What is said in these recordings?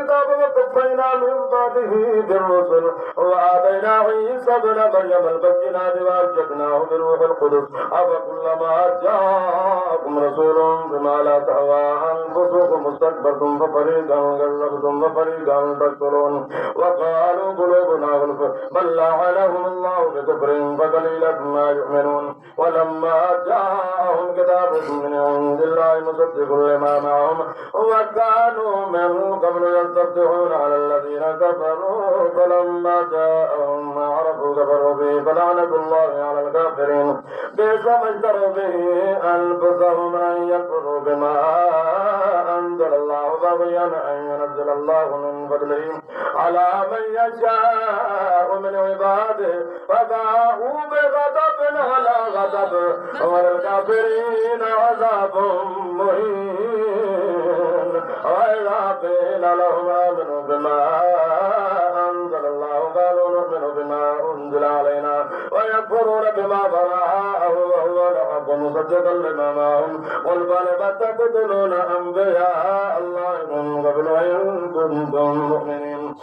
الكتاب وقفينا من بعده بالرسل وآتينا عيسى ابن مريم البينات وأيدناه بروح القدس أفكلما جاءكم رسول بما لا تهوى أنفسكم استكبرتم ففريقا كذبتم وفريقا تقتلون وقالوا قلوبنا غلف بل لعنهم الله بكفرهم فقليلا ما يؤمنون ولما جاءهم كتاب من عند الله مصدق لما معهم وكانوا من قبل يستفتحون على الذين كفروا فلما جاءهم ما عرفوا كفروا به فلعنة الله على الكافرين بئس ما اشتروا به أنفسهم أن يكفروا بما أنزل الله بغيا أن ينزل الله من فضله على من يشاء من عباده فباءوا بغضب على غضب وللكافرين عذاب مهين وإذا قيل لهم آمنوا بما أنزل الله قالوا نؤمن بما أنزل علينا ويكفرون بما وراءه وهو الحق مصدقا لما معهم قل بل تقتلون أنبياء الله من قبل إن كنتم مؤمنين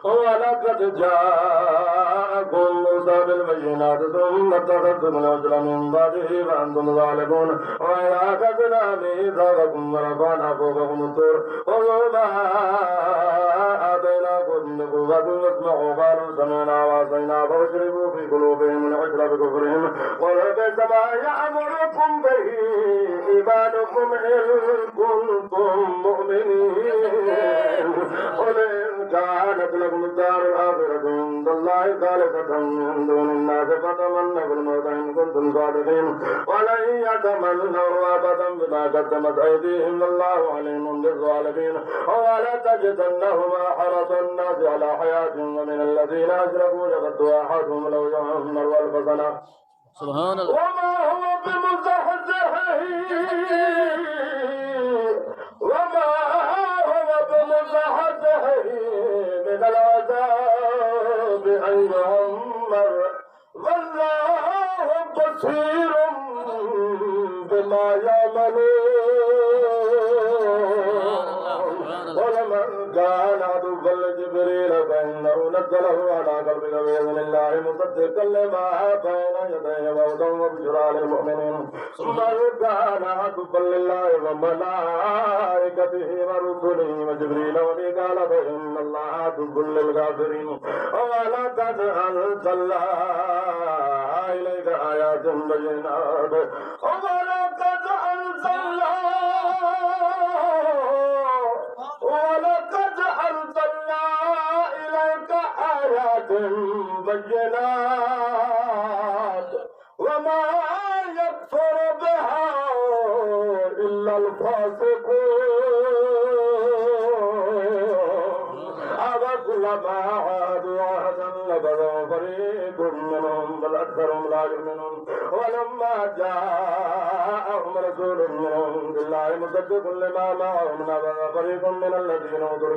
ولقد جاءكم موسى بالبينات ثم اتخذتم العجل من بعده فأنتم ظالمون وإذا أخذنا ميثاقكم ورفعنا فوقكم الطور خذوا ما آتيناكم بقوة واسمعوا قالوا سمعنا وعصينا فاشربوا في قلوبهم العجل بكفرهم ولبئس ما يأمركم به إيمانكم إن كنتم مؤمنين قل إن كانت لكم الدار الآخرة عند الله خالصة من دون الناس فتمنوا الموت إن كنتم صادقين ولن يتمنوا أبدا بما قدمت أيديهم والله عليم بالظالمين ولا تجدنهم أحرص الناس على حياة ومن الذين أشركوا يود أحدهم لو يعمر ألف سنة سبحان الله وما هو بمزحزحه من العذاب أن يعمر والله بصير بما يعملون ولمن كان عدوا لجبريل فإنه نزله على قلبك بإذن الله مصدقا لما بين يديه وهدى وبشرى للمؤمنين من كان عدوا لله وملائكته ورسله وجبريل وميكال فإن الله عدو للكافرين ولقد أنزلنا إليك آيات بينات ولقد أنزلنا إليك آيات بينات وما يكفر بها إلا الفاسقون أفكلما عادوا عهدا نبذه فريق منهم بل أكثرهم لا يؤمنون ولما جاءهم رسول من عند الله مصدق لما معهم نبذ فريق من الذين أوتوا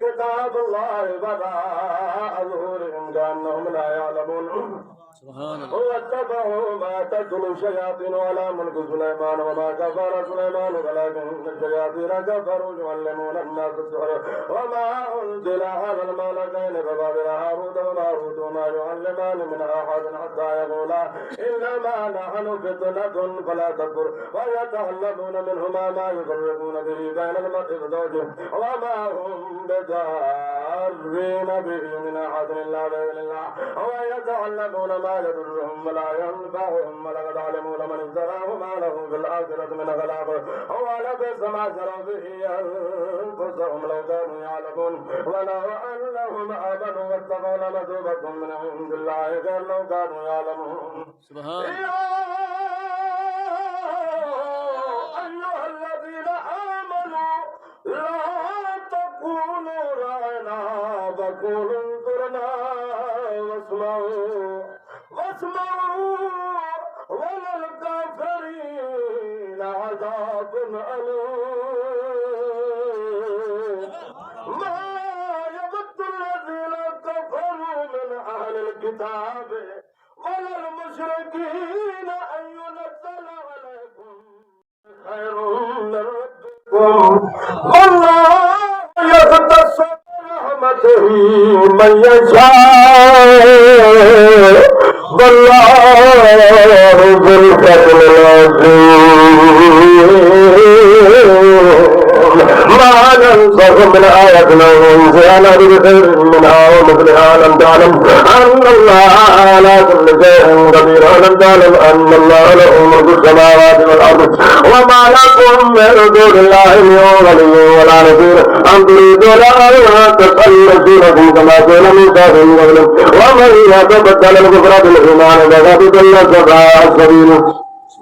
كتاب الله وراء ظهورهم كأنهم لا يعلمون سبحان الله واتبعوا ما تتلو الشياطين على ملك سليمان وما كفر سليمان ولكن الشياطين كفروا يعلمون الناس السحر وما أنزل على الملكين ببابل هاروت وماروت وما يعلمان من أحد حتى يقولا إنما نحن فتنة فلا تكفر ويتعلمون منهما ما يفرقون به بين المرء وزوجه وما هم بضارين به من أحد إلا بإذن الله ويتعلمون ما يضرهم ولا ينفعهم ولقد علموا لمن اشتراه ما له في الآخرة من خلاق ولبئس ما شروا به أنفسهم لو كانوا يعلمون ولو أنهم آمنوا واتقوا لمثوبة من عند الله خير لو كانوا يعلمون سبحان أيها الذين آمنوا لا تقولوا رأينا وقولوا انظرنا واسمعوا وللكافرين عذاب أليم ما يود الذين كفروا من أهل الكتاب ولا المشركين أن ينزل عليكم خير من ربكم والله يخلق برحمته من يشاء والله ذو الفضل العظيم ما ننسخ من آية أو ننسها نأتي بخير منها ومثلها ألم تعلم أن الله على كل شيء قدير ألم تعلم أن الله له ملك السماوات والأرض وما لكم من دون الله من ولي ولا نصير أم تريدون أن تسألوا رسولكم كما سئل موسى من قبل ومن يتبدل الكفر بالإيمان فقد ضل سواء السبيل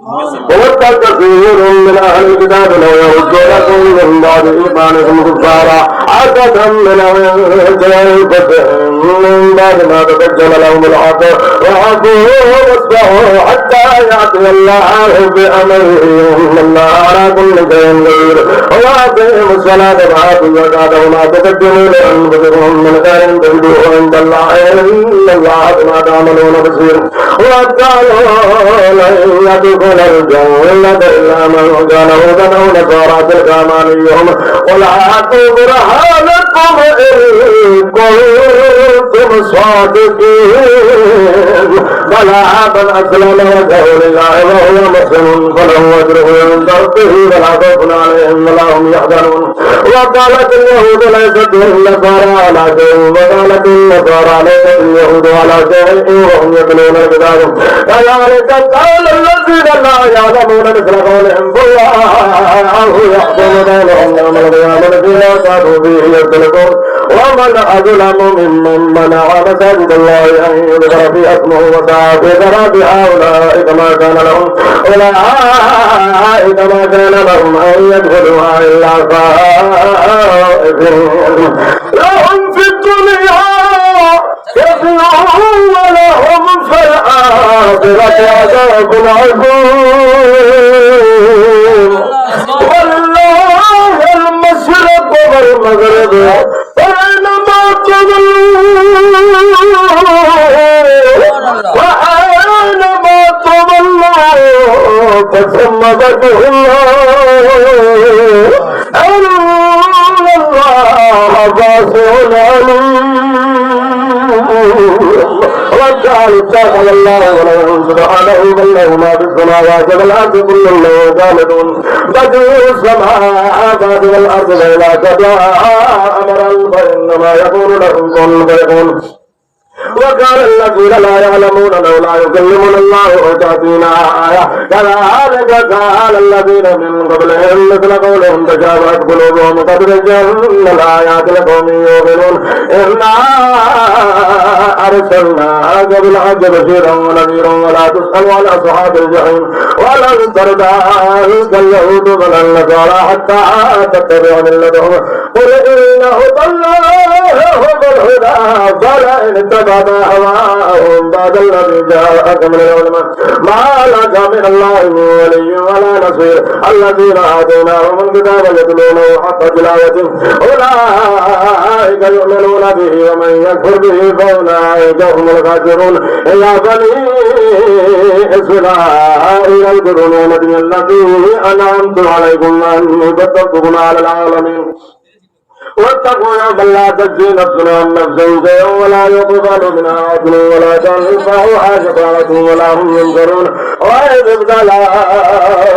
وود كثير من أهل الكتاب لو يردونكم من بعد إيمانكم كفارا حسدا من عند أنفسهم من بعد ما تبين لهم الحق وعفوا واصبروا حتى يأتي الله بأمره إن الله على كل شيء قدير وأقيموا الصلاة وآتوا الزكاة وما تقدموا لأنفسكم من خير تجدوه عند الله إن الله بما تعملون بصير وقالوا لن يدخل الجنة إلا من كان هودا أو نصارى تلك أمانيهم قل هاتوا برهانكم إن كنتم صادقين بلى من أسلم وجهه لله وهو محسن فله أجره عند ربه ولا خوف عليهم ولا هم يحزنون وقالت اليهود ليست النصارى على شيء وقالت النصارى ليست اليهود على شيء وهم يتلون الكتاب كذلك قال الذين لا يعلمون مثل قولهم والله يحكم بينهم يوم القيامة فيما كانوا فيه يختلفون ومن أظلم ممن منع مساجد الله أن يذكر في اسمه وسعى في خرابها أولئك ما كان لهم أن يدخلوها إلا خائفين لهم في الدنيا خزي ولهم في الآخرة عذاب عظيم والله المشرق والمغرب فأينما تولوا فثم وجه الله أن الله واسع عليم وجعل اتخذ الله ولدا سبحانه بل له ما في السماوات والارض كل له قانتون بديع السماوات والارض لا تدع امرا فانما يقول له كن فيكون وقال الذين لا يعلمون لولا يكلمنا الله وتأتينا آية كذلك قال الذين من قبلهم مثل قولهم تشابهت قلوبهم قد بينا الآيات لقوم يوقنون إنا أرسلناك بالحق بشيرا ونذيرا ولا تسأل عن أصحاب الجحيم ولن ترضى عنك اليهود ولا النصارى حتى تتبع ملتهم قل إن هدى الله هو الهدى فلئن اتبعت أهواءهم بعد الذي جاءك من العلم ما لك من الله من ولي ولا نصير الذين آتيناهم الكتاب يتلونه حق تلاوته أولئك يؤمنون به ومن يكفر به فأولئك هم الخاسرون يا بني إسرائيل اذكروا نعمتي التي أنعمت عليكم وأني فضلتكم على العالمين واتقوا يوما لا تجزي نفس عن نفس شيئا ولا يقبل منها عدل ولا تنفعها شفاعة ولا هم ينصرون وإذ ابتلى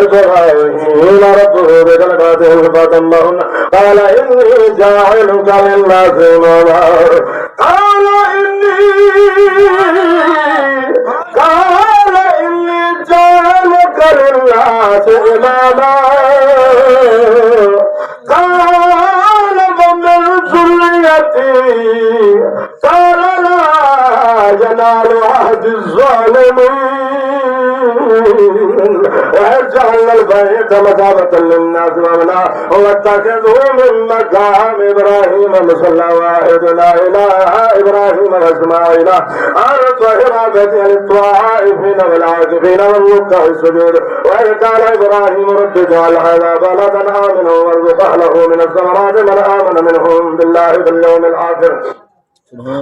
إبراهيم ربه بكلمات فأتمهن قال إني جاعلك للناس إماما قال إني جاعلك للناس إماما قال لا ينال عهد الظالمين وجعلنا البيت مثابة للناس وامنا واتخذوا من مقام إبراهيم مصلى واحدنا إلى إبراهيم وإسماعيل أن طهر بيتي للطائفين والعاكفين والركع السجود وإذ قال إبراهيم رب اجعل هذا بلدا آمنا وارزق أهله من الثمرات من آمن منهم بالله باليوم الآخر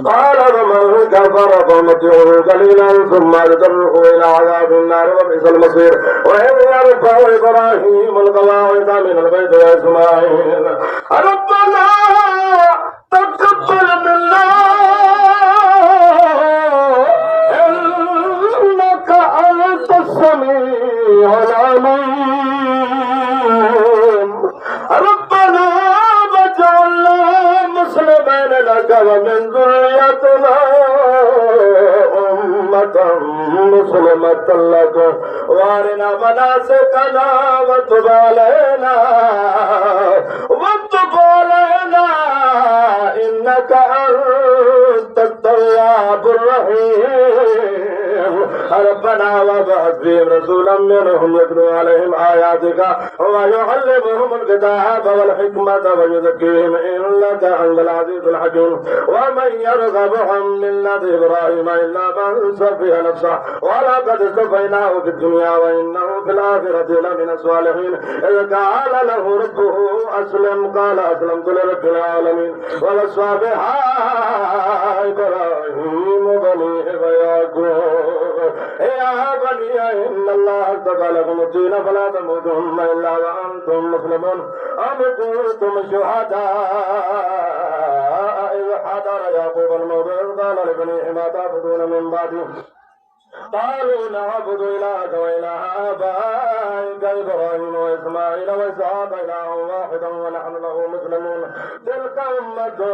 قال فمن كفر فمتعه قليلا ثم يضطره الى عذاب النار وبئس المصير واذ يرفع ابراهيم القواعد من البيت واسماعيل ربنا تقبل منا ربنا واجعلنا مسلمين لك ومن ذريتنا أمة مسلمة لك وارنا مناسكنا وتب علينا إنك أنت التواب الرحيم ربنا وابعث فيهم رسولا منهم يتلو عليهم آياتك ويعلمهم الكتاب والحكمة ويزكيهم إنك أنت العزيز الحكيم ومن يرغب عن ملة إبراهيم إلا من سفه نفسه ولقد اصطفيناه في الدنيا وإنه في الآخرة لمن الصالحين إذ قال له ربه أسلم قال أسلمت لرب العالمين ووصى بها إبراهيم بنيه ويعقوب يا بني إن الله اصطفى لكم الدين فلا تموتن إلا وأنتم مسلمون أم كنتم شهداء إذ حضر يعقوب الموت إذ قال لبنيه ما تعبدون من بعدي قالوا نعبد إلهك وإله آبائك إبراهيم وإسماعيل وإسحاق إلها واحدا ونحن له مسلمون تلك أمة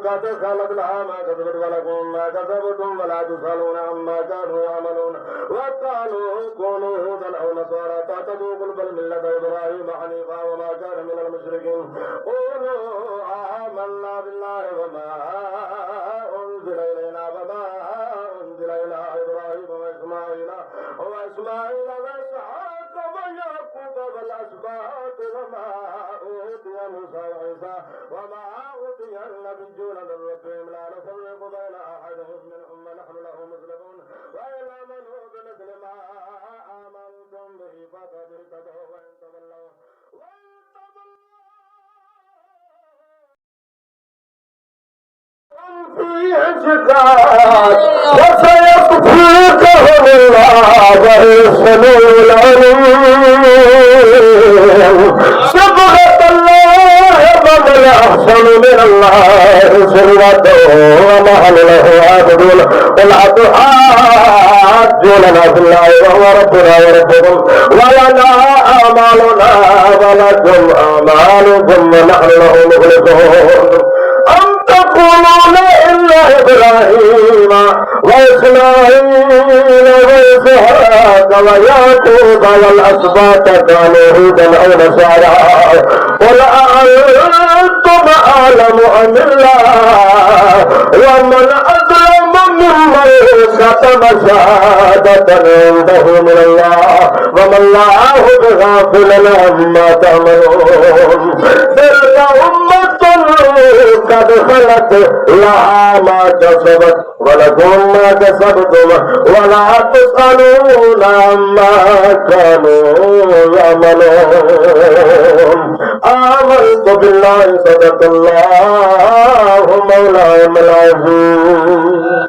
قد خلت لها ما كسبت ولكم ما كسبتم ولا تسألون عما كانوا يعملون وقالوا كونوا هودا أو نصارى تهتدوا قل بل ملة إبراهيم حنيفا وما كان من المشركين قولوا آمنا بالله وما أنزل إلينا وما أنزل إلى إبراهيم وإسماعيل وإسحاق ويعقوب والأسباط وما أوتي موسى وعيسى وما أوتي النبيون من ربهم لا نفرق بين أحد منهم ونحن له مسلمون وإن آمنوا بمثل ما آمنتم به فقد اهتدوا وإن تولوا في إشكال وسيكفيكهم الله ويحسنوا العليم صبغة الله ومن أحسن من الله سلوة ونحن له عابدون قل أتحاجوننا في الله وهو ربنا وربكم ولنا أعمالنا ولكم أعمالكم ونحن له مخلصون أم تقولون إن إبراهيم وإسماعيل وإسحاق ويعقوب والأسباط كانوا هودا أو نصارى قل أأنتم أعلم أم الله ومن أظلم ممن كتم شهادة عنده من الله وما الله بغافل عما تعملون تلك أمة قد خلت لها ما كسبت ولكم ما كسبتم ولا تسألون عما كانوا يعملون آمنت بالله صدق الله مولانا العظيم